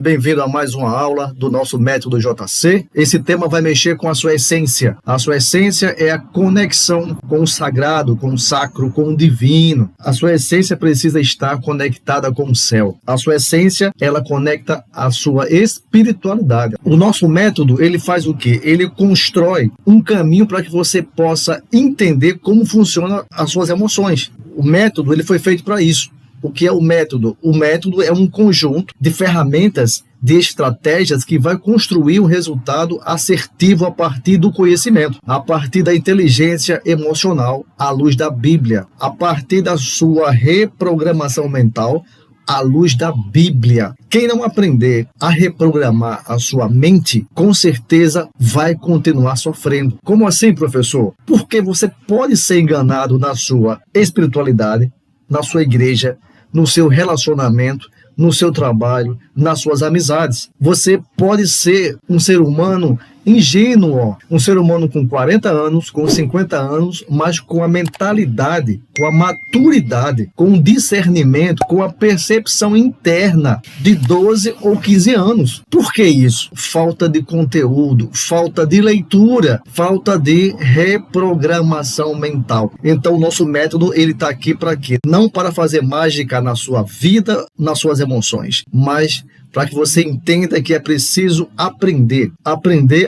Bem-vindo a mais uma aula do nosso método JC. Esse tema vai mexer com a sua essência. A sua essência é a conexão com o sagrado, com o sacro, com o divino. A sua essência precisa estar conectada com o céu. A sua essência, ela conecta a sua espiritualidade. O nosso método, ele faz o quê? Ele constrói um caminho para que você possa entender como funcionam as suas emoções. O método, ele foi feito para isso. O que é o método? O método é um conjunto de ferramentas, de estratégias que vai construir um resultado assertivo a partir do conhecimento, a partir da inteligência emocional, à luz da Bíblia, a partir da sua reprogramação mental, à luz da Bíblia. Quem não aprender a reprogramar a sua mente, com certeza vai continuar sofrendo. Como assim, professor? Porque você pode ser enganado na sua espiritualidade, na sua igreja, no seu relacionamento, no seu trabalho, nas suas amizades. Você pode ser um ser humano ingênuo, um ser humano com 40 anos, com 50 anos, mas com a mentalidade, com a maturidade, com o discernimento, com a percepção interna de 12 ou 15 anos. Por que isso? Falta de conteúdo, falta de leitura, falta de reprogramação mental. Então, o nosso método, ele está aqui para quê? Não para fazer mágica na sua vida, nas suas emoções, mas para que você entenda que é preciso aprender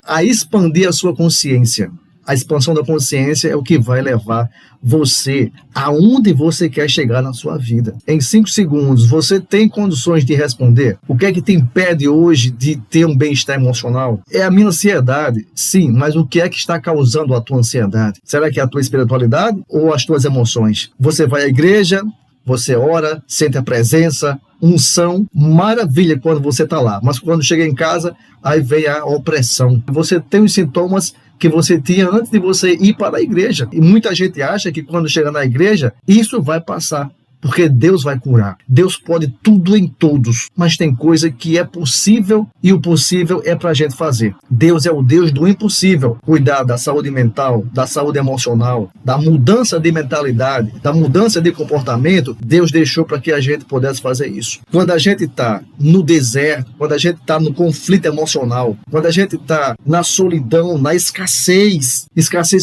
a expandir a sua consciência. A expansão da consciência é o que vai levar você aonde você quer chegar na sua vida. Em 5 segundos, você tem condições de responder? O que é que te impede hoje de ter um bem-estar emocional? É a minha ansiedade? Sim, mas o que é que está causando a tua ansiedade? Será que é a tua espiritualidade ou as tuas emoções? Você vai à igreja, você ora, sente a presença, unção, maravilha quando você está lá. Mas quando chega em casa, aí vem a opressão. Você tem os sintomas que você tinha antes de você ir para a igreja. E muita gente acha que quando chega na igreja, isso vai passar. Porque Deus vai curar. Deus pode tudo em todos. Mas tem coisa que é possível e o possível é para a gente fazer. Deus é o Deus do impossível. Cuidar da saúde mental, da saúde emocional, da mudança de mentalidade, da mudança de comportamento, Deus deixou para que a gente pudesse fazer isso. Quando a gente está no deserto, quando a gente está no conflito emocional, quando a gente está na solidão, na escassez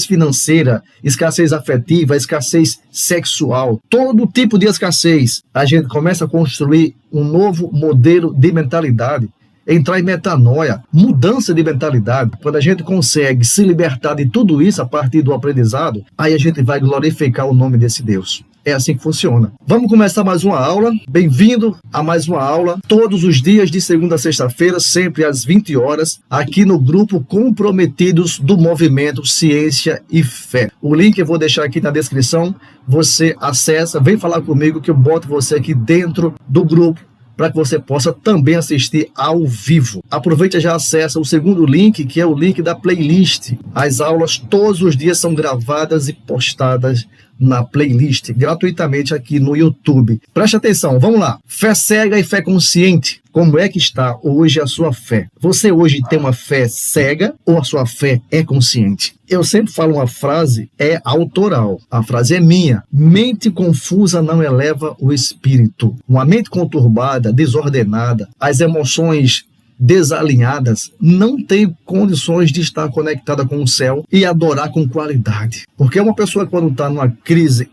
financeira, escassez afetiva, escassez sexual, todo tipo de escassez, a gente começa a construir um novo modelo de mentalidade, entrar em metanoia, mudança de mentalidade. Quando a gente consegue se libertar de tudo isso a partir do aprendizado, aí a gente vai glorificar o nome desse Deus. É assim que funciona. Vamos começar mais uma aula. Bem-vindo a mais uma aula, todos os dias de segunda a sexta-feira, sempre às 20 horas, aqui no grupo Comprometidos do Movimento Ciência e Fé. O link eu vou deixar aqui na descrição. Você acessa, vem falar comigo que eu boto você aqui dentro do grupo, para que você possa também assistir ao vivo. Aproveite e já acessa o segundo link, que é o link da playlist. As aulas todos os dias são gravadas e postadas na playlist, gratuitamente aqui no YouTube. Preste atenção, vamos lá. Fé cega e fé consciente. Como é que está hoje a sua fé? Você hoje tem uma fé cega ou a sua fé é consciente? Eu sempre falo uma frase, é autoral. A frase é minha. Mente confusa não eleva o espírito. Uma mente conturbada, desordenada, as emoções desalinhadas, não tem condições de estar conectada com o céu e adorar com qualidade. Porque uma pessoa quando está numa crise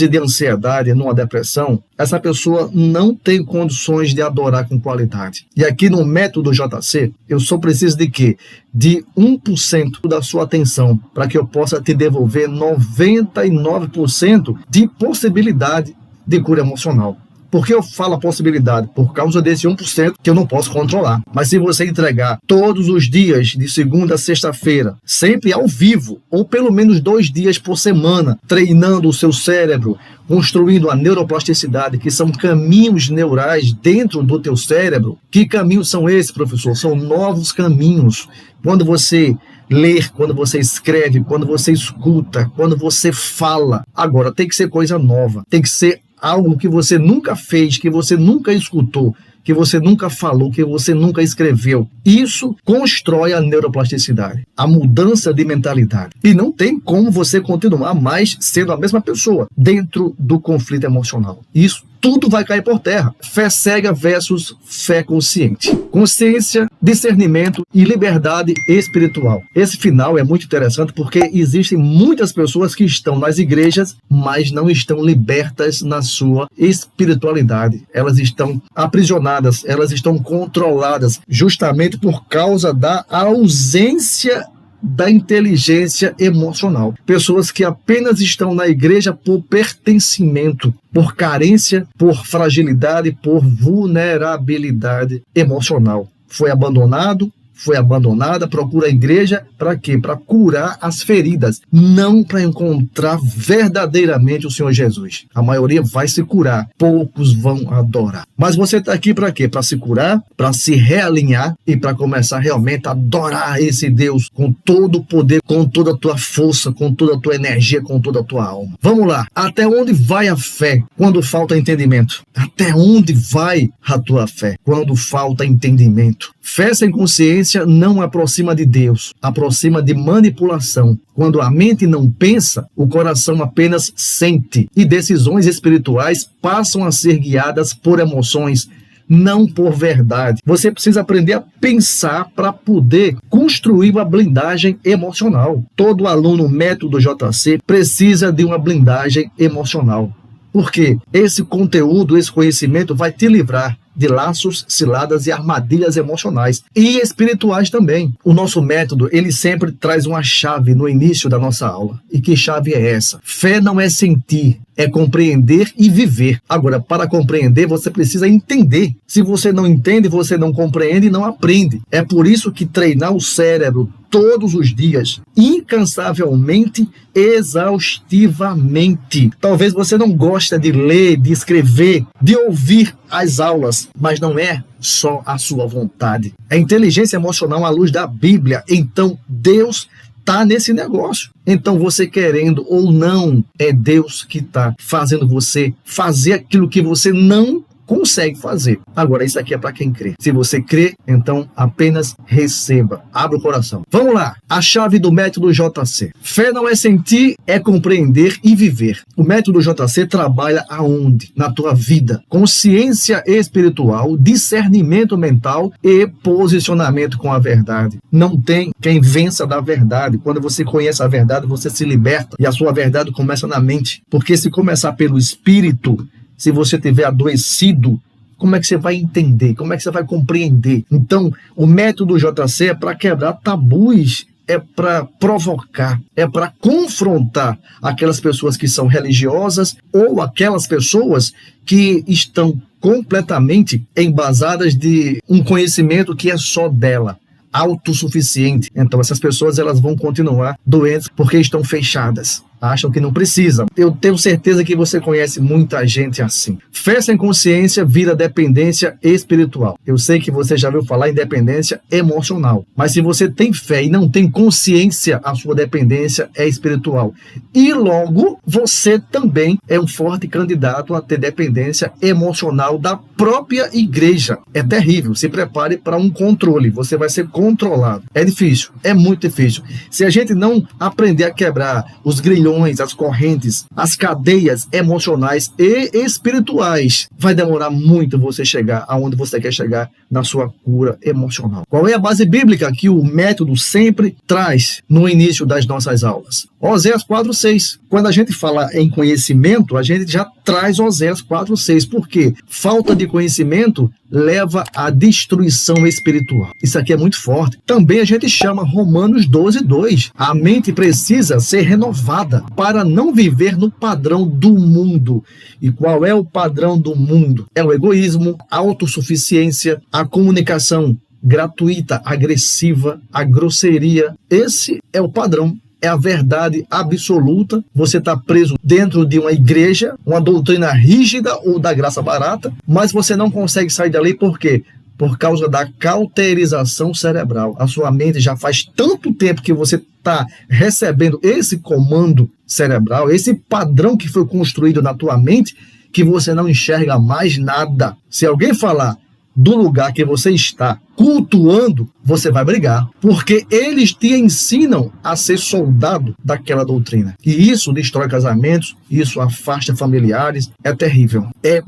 de ansiedade, numa depressão, essa pessoa não tem condições de adorar com qualidade. E aqui no método JC, eu só preciso de quê? De 1% da sua atenção, para que eu possa te devolver 99% de possibilidade de cura emocional. Por que eu falo a possibilidade? Por causa desse 1% que eu não posso controlar. Mas se você entregar todos os dias, de segunda a sexta-feira, sempre ao vivo, ou pelo menos 2 dias por semana, treinando o seu cérebro, construindo a neuroplasticidade, que são caminhos neurais dentro do teu cérebro. Que caminhos são esses, professor? São novos caminhos. Quando você ler, quando você escreve, quando você escuta, quando você fala. Agora, tem que ser coisa nova. Tem que ser algo que você nunca fez, que você nunca escutou, que você nunca falou, que você nunca escreveu. Isso constrói a neuroplasticidade, a mudança de mentalidade. E não tem como você continuar mais sendo a mesma pessoa dentro do conflito emocional. Isso tudo vai cair por terra. Fé cega versus fé consciente. Consciência, discernimento e liberdade espiritual. Esse final é muito interessante porque existem muitas pessoas que estão nas igrejas, mas não estão libertas na sua espiritualidade. Elas estão aprisionadas, elas estão controladas justamente por causa da ausência da inteligência emocional. Pessoas que apenas estão na igreja por pertencimento, por carência, por fragilidade, por vulnerabilidade emocional. Foi abandonado, foi abandonada, procura a igreja para quê? Para curar as feridas, não para encontrar verdadeiramente o Senhor Jesus. A maioria vai se curar, poucos vão adorar. Mas você está aqui para quê? Para se curar, para se realinhar e para começar realmente a adorar esse Deus com todo o poder, com toda a tua força, com toda a tua energia, com toda a tua alma. Vamos lá. Até onde vai a fé quando falta entendimento? Até onde vai a tua fé quando falta entendimento? Fé sem consciência não aproxima de Deus, aproxima de manipulação. Quando a mente não pensa, o coração apenas sente. E decisões espirituais passam a ser guiadas por emoções, não por verdade. Você precisa aprender a pensar para poder construir uma blindagem emocional. Todo aluno método JC precisa de uma blindagem emocional. Porque esse conteúdo, esse conhecimento vai te livrar de laços, ciladas e armadilhas emocionais e espirituais também. O nosso método, ele sempre traz uma chave no início da nossa aula. E que chave é essa? Fé não é sentir, é compreender e viver. Agora, para compreender, você precisa entender. Se você não entende, você não compreende e não aprende. É por isso que treinar o cérebro todos os dias, incansavelmente, exaustivamente. Talvez você não goste de ler, de escrever, de ouvir as aulas, mas não é só a sua vontade. É inteligência emocional à luz da Bíblia. Então, Deus está nesse negócio. Então, você querendo ou não, é Deus que está fazendo você fazer aquilo que você não consegue fazer. Agora, isso aqui é para quem crê. Se você crê, então apenas receba. Abra o coração. Vamos lá. A chave do método JC. Fé não é sentir, é compreender e viver. O método JC trabalha aonde? Na tua vida. Consciência espiritual, discernimento mental e posicionamento com a verdade. Não tem quem vença da verdade. Quando você conhece a verdade, você se liberta e a sua verdade começa na mente. Porque se começar pelo espírito, se você tiver adoecido, como é que você vai entender? Como é que você vai compreender? Então, o método JC é para quebrar tabus, é para provocar, é para confrontar aquelas pessoas que são religiosas ou aquelas pessoas que estão completamente embasadas de um conhecimento que é só dela, autossuficiente. Então, essas pessoas elas vão continuar doentes porque estão fechadas. Acham que não precisam. Eu tenho certeza que você conhece muita gente assim. Fé sem consciência vira dependência espiritual. Eu sei que você já ouviu falar em dependência emocional. Mas se você tem fé e não tem consciência, a sua dependência é espiritual. E logo, você também é um forte candidato a ter dependência emocional da própria igreja. É terrível. Se prepare para um controle. Você vai ser controlado. É difícil. É muito difícil. Se a gente não aprender a quebrar os grilhões, as correntes, as cadeias emocionais e espirituais, vai demorar muito você chegar aonde você quer chegar na sua cura emocional. Qual é a base bíblica que o método sempre traz no início das nossas aulas? Oséias 4:6. Quando a gente fala em conhecimento, a gente já traz Oséias 4:6. Por quê? Falta de conhecimento leva à destruição espiritual. Isso aqui é muito forte. Também a gente chama Romanos 12:2. A mente precisa ser renovada para não viver no padrão do mundo. E qual é o padrão do mundo? É o egoísmo, a autossuficiência, a comunicação gratuita, agressiva, a grosseria. Esse é o padrão. É a verdade absoluta. Você está preso dentro de uma igreja, uma doutrina rígida ou da graça barata, mas você não consegue sair dali por quê? Por causa da cauterização cerebral. A sua mente já faz tanto tempo que você está recebendo esse comando cerebral, esse padrão que foi construído na tua mente, que você não enxerga mais nada. Se alguém falar, do lugar que você está cultuando, você vai brigar, porque eles te ensinam a ser soldado daquela doutrina. E isso destrói casamentos, isso afasta familiares, é terrível. É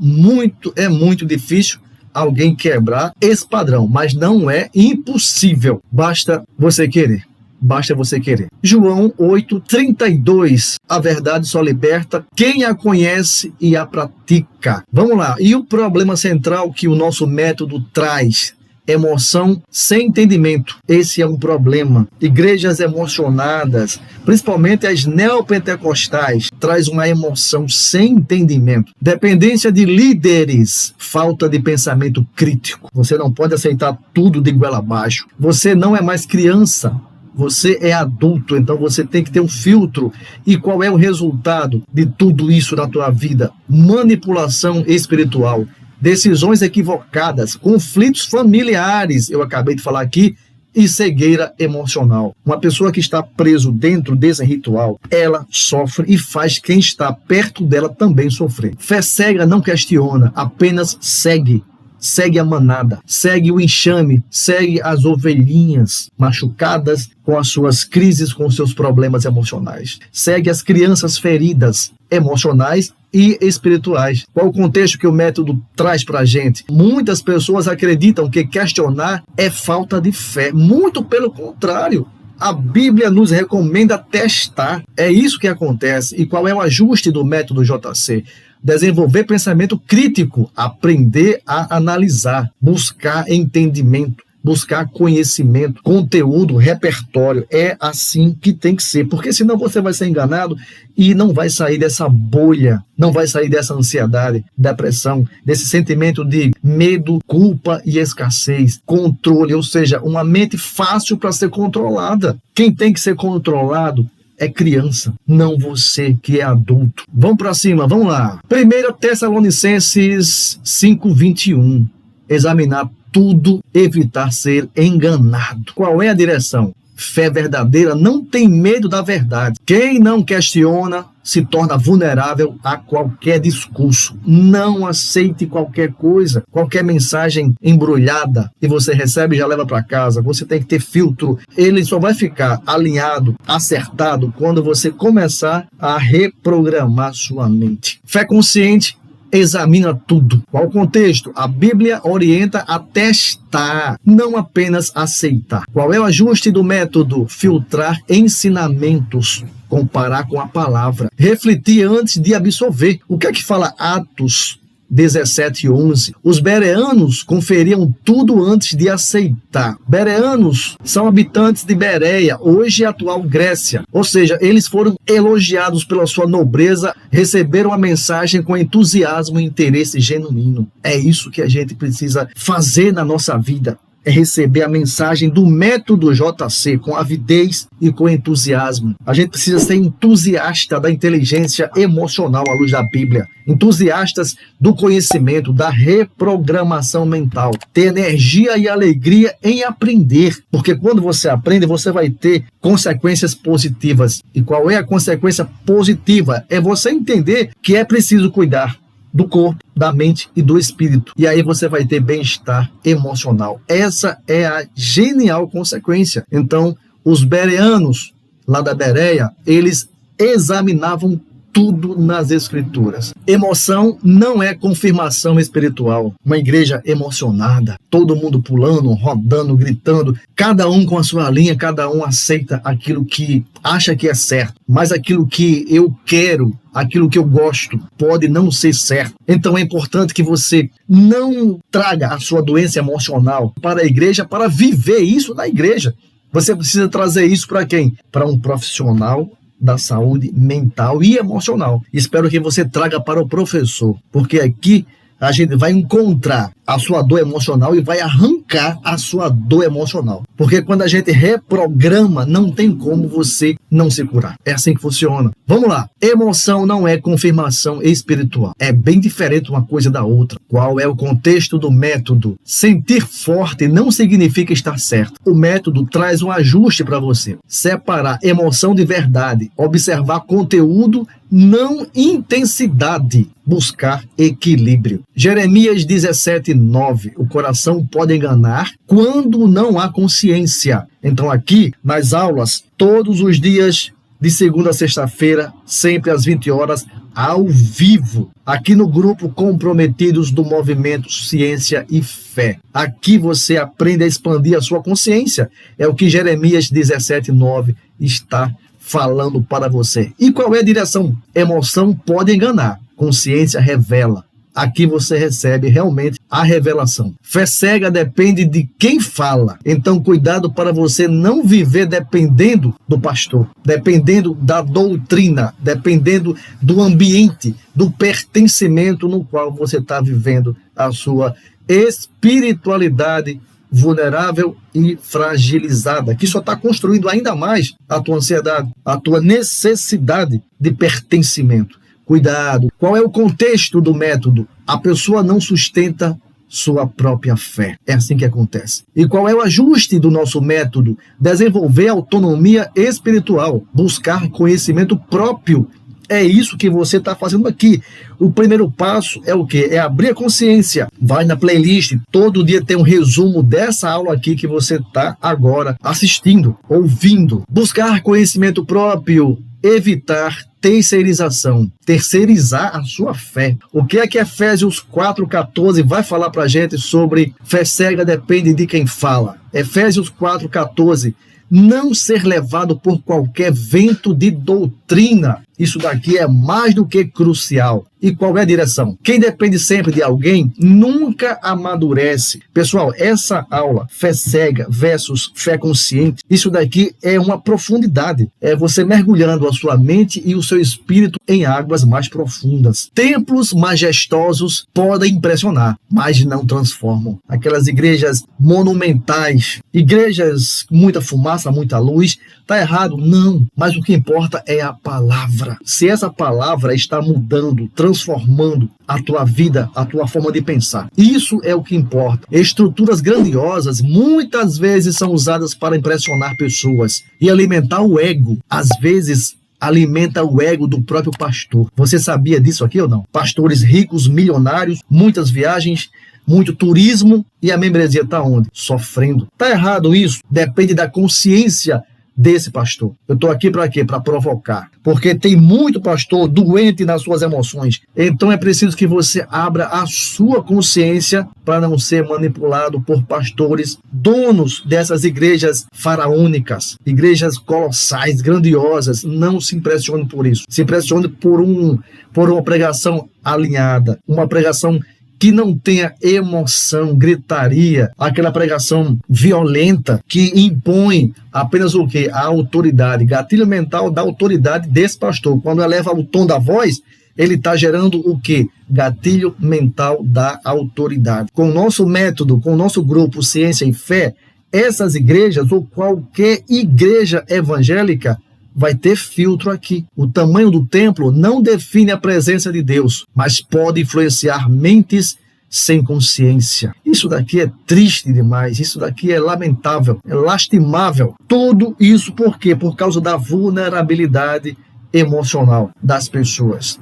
muito difícil alguém quebrar esse padrão, mas não é impossível. Basta você querer. Basta você querer. João 8:32. A verdade só liberta quem a conhece e a pratica. Vamos lá. E o problema central que o nosso método traz? Emoção sem entendimento. Esse é um problema. Igrejas emocionadas, principalmente as neopentecostais, traz uma emoção sem entendimento. Dependência de líderes, falta de pensamento crítico. Você não pode aceitar tudo de goela abaixo. Você não é mais criança. Você é adulto, então você tem que ter um filtro. E qual é o resultado de tudo isso na tua vida? Manipulação espiritual, decisões equivocadas, conflitos familiares, eu acabei de falar aqui, e cegueira emocional. Uma pessoa que está preso dentro desse ritual, ela sofre e faz quem está perto dela também sofrer. Fé cega não questiona, apenas segue. Segue a manada, segue o enxame, segue as ovelhinhas machucadas com as suas crises, com os seus problemas emocionais. Segue as crianças feridas emocionais e espirituais. Qual o contexto que o método traz para a gente? Muitas pessoas acreditam que questionar é falta de fé. Muito pelo contrário. A Bíblia nos recomenda testar. É isso que acontece. E qual é o ajuste do método JC? Desenvolver pensamento crítico, aprender a analisar, buscar entendimento, buscar conhecimento, conteúdo, repertório. É assim que tem que ser, porque senão você vai ser enganado e não vai sair dessa bolha, não vai sair dessa ansiedade, depressão, desse sentimento de medo, culpa e escassez, controle, ou seja, uma mente fácil para ser controlada. Quem tem que ser controlado é criança, não você que é adulto. Vamos para cima, vamos lá. 1 Tessalonicenses 5:21. Examinar tudo, evitar ser enganado. Qual é a direção? Fé verdadeira não tem medo da verdade. Quem não questiona se torna vulnerável a qualquer discurso. Não aceite qualquer coisa, qualquer mensagem embrulhada que você recebe e já leva para casa. Você tem que ter filtro. Ele só vai ficar alinhado, acertado, quando você começar a reprogramar sua mente. Fé consciente examina tudo. Qual o contexto? A Bíblia orienta a testar, não apenas aceitar. Qual é o ajuste do método? Filtrar ensinamentos, comparar com a palavra, refletir antes de absorver. O que é que fala Atos 17:11? Os bereanos conferiam tudo antes de aceitar. Bereanos são habitantes de Bereia, hoje a atual Grécia. Ou seja, eles foram elogiados pela sua nobreza, receberam a mensagem com entusiasmo e interesse genuíno. É isso que a gente precisa fazer na nossa vida. É receber a mensagem do método JC com avidez e com entusiasmo. A gente precisa ser entusiasta da inteligência emocional à luz da Bíblia. Entusiastas do conhecimento, da reprogramação mental. Ter energia e alegria em aprender. Porque quando você aprende, você vai ter consequências positivas. E qual é a consequência positiva? É você entender que é preciso cuidar do corpo, da mente e do espírito. E aí você vai ter bem-estar emocional. Essa é a genial consequência. Então, os bereanos, lá da Bereia, eles examinavam tudo nas Escrituras. Emoção não é confirmação espiritual. Uma igreja emocionada, todo mundo pulando, rodando, gritando, cada um com a sua linha, cada um aceita aquilo que acha que é certo, mas aquilo que eu quero, aquilo que eu gosto, pode não ser certo. Então é importante que você não traga a sua doença emocional para a igreja, para viver isso na igreja. Você precisa trazer isso para quem? Para um profissional da saúde mental e emocional. Espero que você traga para o professor, porque aqui a gente vai encontrar a sua dor emocional e vai arrancar a sua dor emocional. Porque quando a gente reprograma, não tem como você não se curar. É assim que funciona. Vamos lá. Emoção não é confirmação espiritual. É bem diferente uma coisa da outra. Qual é o contexto do método? Sentir forte não significa estar certo. O método traz um ajuste para você. Separar emoção de verdade. Observar conteúdo não intensidade, buscar equilíbrio. Jeremias 17:9, o coração pode enganar quando não há consciência. Então aqui, nas aulas, todos os dias, de segunda a sexta-feira, sempre às 20 horas, ao vivo, aqui no grupo Comprometidos do Movimento Ciência e Fé. Aqui você aprende a expandir a sua consciência. É o que Jeremias 17:9 está falando para você. E qual é a direção? Emoção pode enganar, consciência revela. Aqui você recebe realmente a revelação. Fé cega depende de quem fala. Então, cuidado para você não viver dependendo do pastor, dependendo da doutrina, dependendo do ambiente, do pertencimento no qual você está vivendo a sua espiritualidade vulnerável e fragilizada, que só está construindo ainda mais a tua ansiedade, a tua necessidade de pertencimento. Cuidado. Qual é o contexto do método? A pessoa não sustenta sua própria fé. É assim que acontece. E qual é o ajuste do nosso método? Desenvolver autonomia espiritual, buscar conhecimento próprio. É isso que você está fazendo aqui. O primeiro passo é o quê? É abrir a consciência. Vai na playlist. Todo dia tem um resumo dessa aula aqui que você está agora assistindo, ouvindo. Buscar conhecimento próprio. Evitar terceirização. Terceirizar a sua fé. O que é que Efésios 4:14 vai falar para a gente sobre fé cega depende de quem fala? Efésios 4:14. Não ser levado por qualquer vento de doutrina. Isso daqui é mais do que crucial. E qual é a direção? Quem depende sempre de alguém nunca amadurece. Pessoal, essa aula, fé cega versus fé consciente, isso daqui é uma profundidade. É você mergulhando a sua mente e o seu espírito em águas mais profundas. Templos majestosos podem impressionar, mas não transformam. Aquelas igrejas monumentais, igrejas com muita fumaça, muita luz, está errado? Não. Mas o que importa é a palavra. Se essa palavra está mudando, transformando a tua vida, a tua forma de pensar. Isso é o que importa. Estruturas grandiosas muitas vezes são usadas para impressionar pessoas e alimentar o ego. Às vezes, alimenta o ego do próprio pastor. Você sabia disso aqui ou não? Pastores ricos, milionários, muitas viagens, muito turismo, e a membresia está onde? Sofrendo. Está errado isso? Depende da consciência desse pastor. Eu estou aqui para quê? Para provocar. Porque tem muito pastor doente nas suas emoções. Então é preciso que você abra a sua consciência para não ser manipulado por pastores donos dessas igrejas faraônicas, igrejas colossais, grandiosas. Não se impressione por isso. Se impressione por uma pregação alinhada, uma pregação que não tenha emoção, gritaria, aquela pregação violenta que impõe apenas o quê? A autoridade, gatilho mental da autoridade desse pastor. Quando eleva o tom da voz, ele está gerando o quê? Gatilho mental da autoridade. Com o nosso método, com o nosso grupo Ciência e Fé, essas igrejas ou qualquer igreja evangélica vai ter filtro aqui. O tamanho do templo não define a presença de Deus, mas pode influenciar mentes sem consciência. Isso daqui é triste demais, isso daqui é lamentável, é lastimável. Tudo isso por quê? Por causa da vulnerabilidade emocional das pessoas.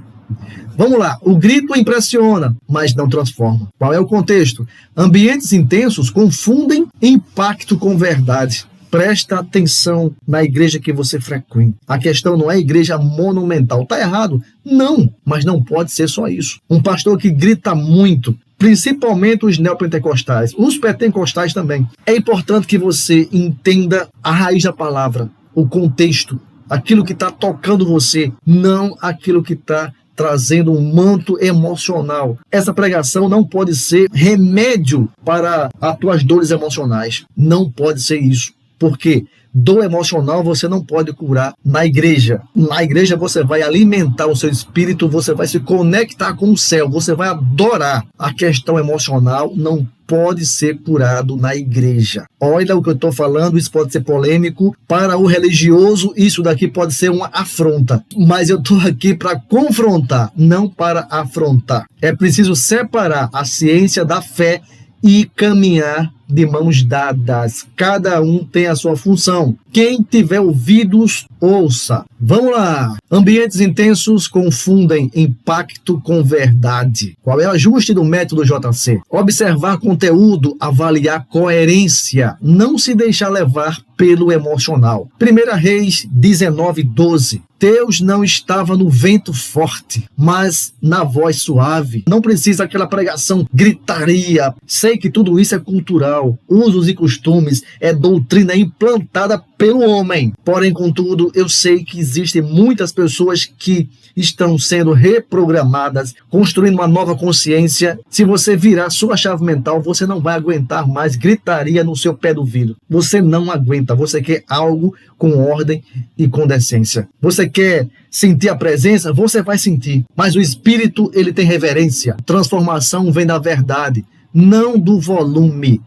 Vamos lá, o grito impressiona, mas não transforma. Qual é o contexto? Ambientes intensos confundem impacto com verdade. Presta atenção na igreja que você frequenta. A questão não é igreja monumental. Está errado? Não, mas não pode ser só isso. Um pastor que grita muito, principalmente os neopentecostais, os pentecostais também. É importante que você entenda a raiz da palavra, o contexto, aquilo que está tocando você, não aquilo que está trazendo um manto emocional. Essa pregação não pode ser remédio para as tuas dores emocionais. Não pode ser isso. Porque dor emocional você não pode curar na igreja. Na igreja você vai alimentar o seu espírito, você vai se conectar com o céu, você vai adorar. A questão emocional não pode ser curado na igreja. Olha o que eu estou falando, isso pode ser polêmico. Para o religioso, isso daqui pode ser uma afronta. Mas eu estou aqui para confrontar, não para afrontar. É preciso separar a ciência da fé e caminhar de mãos dadas. Cada um tem a sua função. Quem tiver ouvidos, ouça. Vamos lá. Ambientes intensos confundem impacto com verdade. Qual é o ajuste do método JC? Observar conteúdo, avaliar coerência, não se deixar levar pelo emocional. 1 Reis 19:12. Deus não estava no vento forte, mas na voz suave. Não precisa aquela pregação, gritaria. Sei que tudo isso é cultural, usos e costumes, é doutrina implantada pelo homem. Porém, contudo, eu sei que existem muitas pessoas que estão sendo reprogramadas, construindo uma nova consciência. Se você virar sua chave mental, você não vai aguentar mais gritaria no seu pé do vidro. Você não aguenta, você quer algo com ordem e com decência. Você quer sentir a presença? Você vai sentir. Mas o Espírito, ele tem reverência. Transformação vem da verdade, não do volume.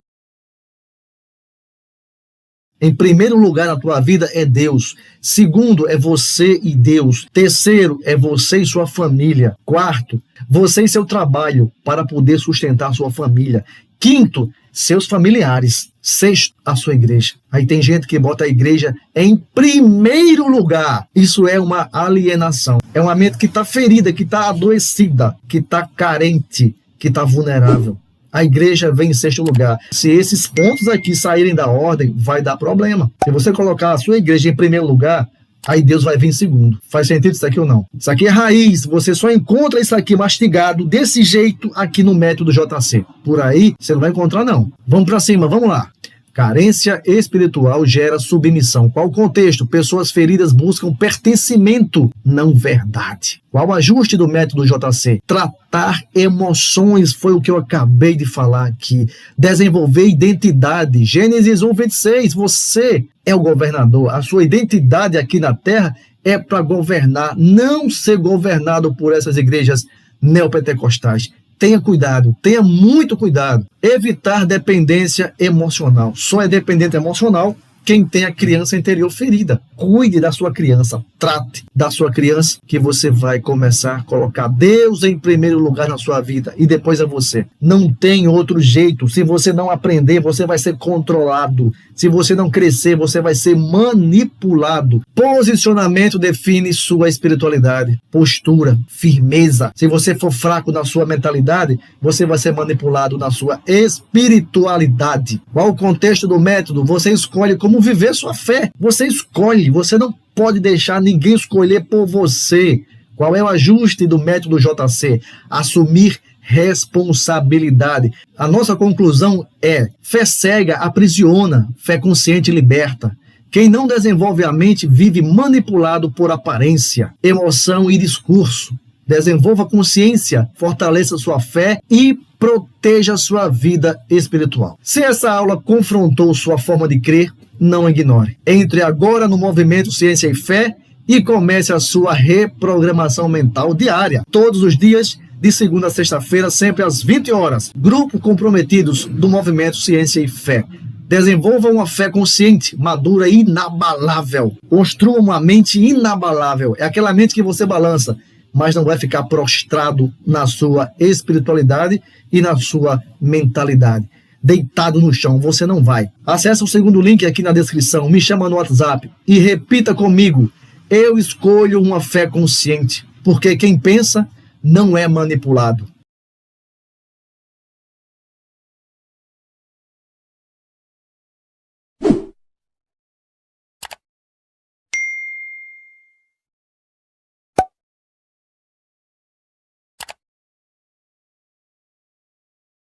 Em primeiro lugar na tua vida é Deus. Segundo, é você e Deus. Terceiro, é você e sua família. Quarto, você e seu trabalho para poder sustentar sua família. Quinto, seus familiares. Sexto, a sua igreja. Aí tem gente que bota a igreja em primeiro lugar. Isso é uma alienação. É uma mente que está ferida, que está adoecida, que está carente, que está vulnerável. A igreja vem em sexto lugar. Se esses pontos aqui saírem da ordem, vai dar problema. Se você colocar a sua igreja em primeiro lugar, aí Deus vai vir em segundo. Faz sentido isso aqui ou não? Isso aqui é raiz. Você só encontra isso aqui mastigado desse jeito aqui no método JC. Por aí, você não vai encontrar, não. Vamos para cima, vamos lá. Carência espiritual gera submissão. Qual o contexto? Pessoas feridas buscam pertencimento, não verdade. Qual o ajuste do método JC? Tratar emoções, foi o que eu acabei de falar aqui. Desenvolver identidade. Gênesis 1:26. Você é o governador. A sua identidade aqui na terra é para governar, não ser governado por essas igrejas neopentecostais. Tenha cuidado, tenha muito cuidado. Evitar dependência emocional. Só é dependente emocional quem tem a criança interior ferida. Cuide da sua criança, trate da sua criança, que você vai começar a colocar Deus em primeiro lugar na sua vida e depois é você. Não tem outro jeito. Se você não aprender, você vai ser controlado. Se você não crescer, você vai ser manipulado. Posicionamento define sua espiritualidade. Postura, firmeza. Se você for fraco na sua mentalidade, você vai ser manipulado na sua espiritualidade. Qual o contexto do método? Você escolhe como viver sua fé. Você escolhe. Você não pode deixar ninguém escolher por você. Qual é o ajuste do método JC? Assumir responsabilidade. A nossa conclusão é: fé cega aprisiona, fé consciente liberta. Quem não desenvolve a mente vive manipulado por aparência, emoção e discurso. Desenvolva consciência, fortaleça sua fé e proteja sua vida espiritual. Se essa aula confrontou sua forma de crer, não ignore. Entre agora no movimento Ciência e Fé e comece a sua reprogramação mental diária, todos os dias, de segunda a sexta-feira, sempre às 20 horas. Grupo comprometidos do movimento Ciência e Fé. Desenvolva uma fé consciente, madura e inabalável. Construa uma mente inabalável. É aquela mente que você balança, mas não vai ficar prostrado na sua espiritualidade e na sua mentalidade. Deitado no chão, você não vai. Acesse o segundo link aqui na descrição, me chama no WhatsApp e repita comigo: eu escolho uma fé consciente, porque quem pensa não é manipulado.